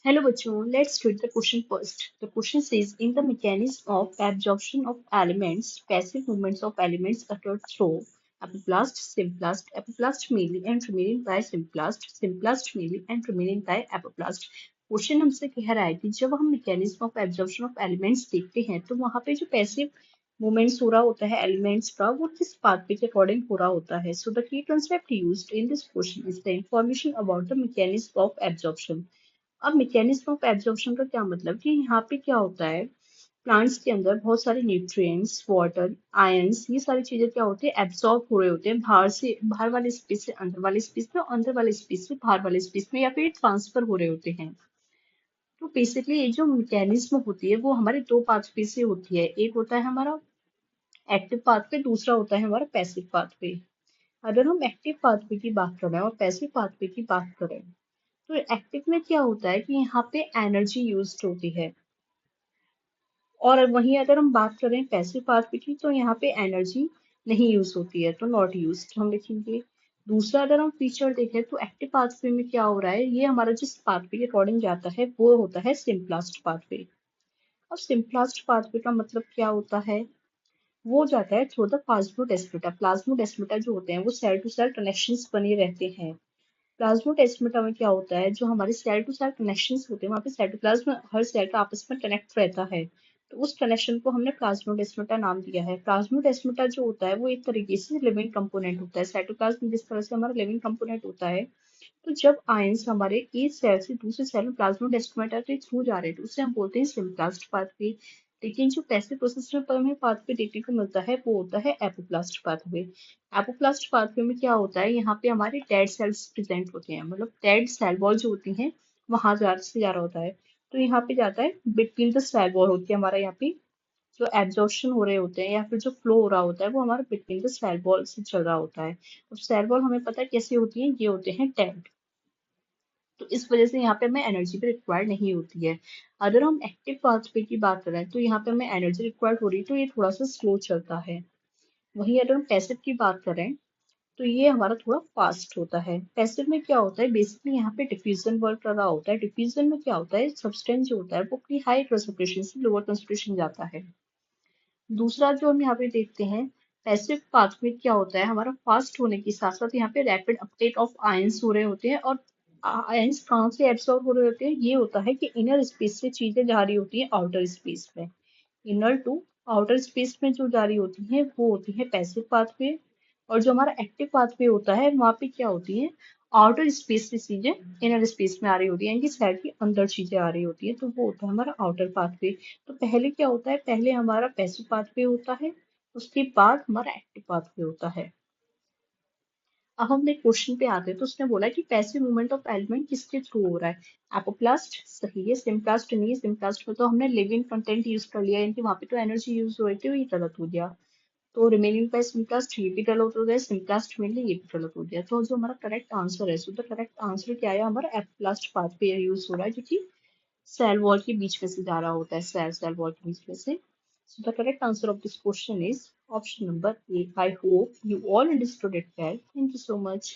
Hello बच्चों, let's read the question first. The question says, in the mechanism of absorption of elements, passive movements of elements occur through apoplast, symplast, apoplast mainly and remaining by symplast, symplast mainly and remaining by apoplast. Question हमसे कह रहा है कि जब हम mechanism of absorption of elements देखते हैं तो वहां पे जो पैसिव मूवमेंट्स हो रहा होता है एलिमेंट्स का वो किस पाथवे के अकॉर्डिंग हो रहा होता है. So the key concept used in this question is the information about the mechanism of absorption. अब मैकेनिज्म ऑफ एब्जॉर्प्शन का क्या मतलब कि यहाँ पे क्या होता है. प्लांट्स के अंदर बहुत सारे न्यूट्रिएंट्स, वाटर, आयंस, ये सारी चीजें क्या होती है एब्सॉर्ब हो रहे होते हैं बाहर से, बाहर वाले स्पेस से अंदर वाले स्पेस में, अंदर वाले स्पेस से बाहर वाले स्पेस में, या फिर ट्रांसफर हो रहे होते हैं. तो बेसिकली ये जो मैकेनिज्म होती है वो हमारे दो पाथवे से होती है. एक होता है हमारा एक्टिव पाथवे, दूसरा होता है हमारा पैसिव पाथवे. अगर हम एक्टिव पाथवे की बात करें और पैसिव पाथवे की बात करें तो एक्टिव में क्या होता है कि यहाँ पे एनर्जी यूज होती है, और वहीं अगर हम बात करें पैसिव पाथवे की तो यहाँ पे एनर्जी नहीं यूज होती है, तो नॉट यूज हम लिखेंगे. दूसरा अगर हम फीचर देखें तो एक्टिव पाथवे में क्या हो रहा है, ये हमारा जिस पाथवे के अकॉर्डिंग जाता है वो होता है सिंपलास्ट पाथवे. अब सिंपलास्ट पाथवे का मतलब क्या होता है, वो जाता है थ्रू द प्लाज्मोडेस्माटा. प्लाज्मोडेस्माटा जो होते हैं वो सेल टू सेल कनेक्शंस बने रहते हैं. प्लाज्मोडेस्माटा में क्या होता है, जो हमारे सेल टू सेल कनेक्शंस होते हैं वहाँ पे साइटोप्लाज्म हर सेल का आपस में कनेक्ट रहता है. तो उस कनेक्शन को हमने प्लाज्मोडेस्माटा नाम दिया है. प्लाज्मोडेस्माटा जो होता है वो एक तरीके से लिविंग कंपोनेंट होता है. साइटोप्लाज्म जिस तरह से हमारा लिविंग कंपोनेंट होता है, तो जब आयंस हमारे एक सेल से दूसरे सेल में प्लाज्मोडेस्माटा के थ्रू जा रहे हैं तो उसे हम बोलते हैं सिम्प्लास्ट पाथवे. लेकिन जो पैसिव प्रोसेस में हमें पाथवे देखने को मिलता है वो होता है एपोप्लास्ट पाथवे. एपोप्लास्ट पाथवे में क्या होता है, यहाँ पे हमारे डेड सेल्स प्रेजेंट होते हैं, मतलब डेड सेल वॉल जो होती हैं वहां जा रहा होता है. तो यहाँ पे जाता है बिटवीन द सेल वॉल होती है हमारा, यहाँ पे जो एब्जॉर्प्शन हो रहे होते हैं या फिर जो फ्लो हो रहा होता है वो हमारा बिटवीन द सेल वॉल से चल रहा होता है. अब सेल वॉल हमें पता है कैसे होती है, ये होते हैं डेड. तो इस वजह से यहाँ पे हमें एनर्जी भी रिक्वायर्ड नहीं होती है. अगर हम एक्टिव पाथवे की बात करें तो यहाँ पे हमें एनर्जी रिक्वायर्ड हो रही है, तो ये थोड़ा सा स्लो चलता है. वहीं अगर हम पैसिव की बात करें तो ये हमारा थोड़ा फास्ट होता है. पैसिव में क्या होता है, बेसिकली यहाँ पे डिफ्यूजन वर्क कर रहा होता है. डिफ्यूजन में क्या होता है, सब्सटेंस जो होता है वो अपनी हाई कंसंट्रेशन से लोअर कंसंट्रेशन जाता है. दूसरा जो हम यहाँ पे देखते हैं, पैसिव पाथवे क्या होता है, हमारा फास्ट होने के साथ साथ यहाँ पे रैपिड अपटेक ऑफ आयंस हो रहे होते हैं. और आयंस कहाँ से एब्सॉर्ब हो रहे होते हैं, ये होता है कि इनर स्पेस से चीजें जा रही होती है आउटर स्पेस में. इनर टू आउटर स्पेस में जो जा रही होती है वो होती है पैसिव पाथवे. और जो हमारा एक्टिव पाथवे होता है वहां पे क्या होती है, आउटर स्पेस से चीजें इनर स्पेस में आ रही होती है, यानी कि सेल के अंदर चीजें आ रही होती है, तो वो होता है हमारा आउटर पाथवे. तो पहले क्या होता है, पहले हमारा पैसिव पाथवे होता है, उसके बाद हमारा एक्टिव पाथवे होता है. अब हम एक क्वेश्चन पे आते हैं, तो उसने बोला कि पैसिव मूवमेंट ऑफ एलिमेंट किसके थ्रू हो रहा है. एपोप्लास्ट सही है, सिम्प्लास्ट नहीं है. सिम्प्लास्ट में तो हमने लिविंग कंटेंट यूज कर लिया, यानी कि वहां पे तो एनर्जी यूज हो रही थी, ये गलत हो गया. तो रिमेनिंग बाय सिम्प्लास्ट ये भी गलत हो गया, सिम्प्लास्ट में ये भी गलत हो गया. तो जो हमारा करेक्ट आंसर है, सो द करेक्ट आंसर क्या है, हमारा एपोप्लास्ट पाथवे यूज हो रहा है जो कि सेल वॉल के बीच में से जा रहा होता है, सेल सेल वॉल के बीच में से. So the correct answer of this question is option number A. I hope you all understood it well. Thank you so much.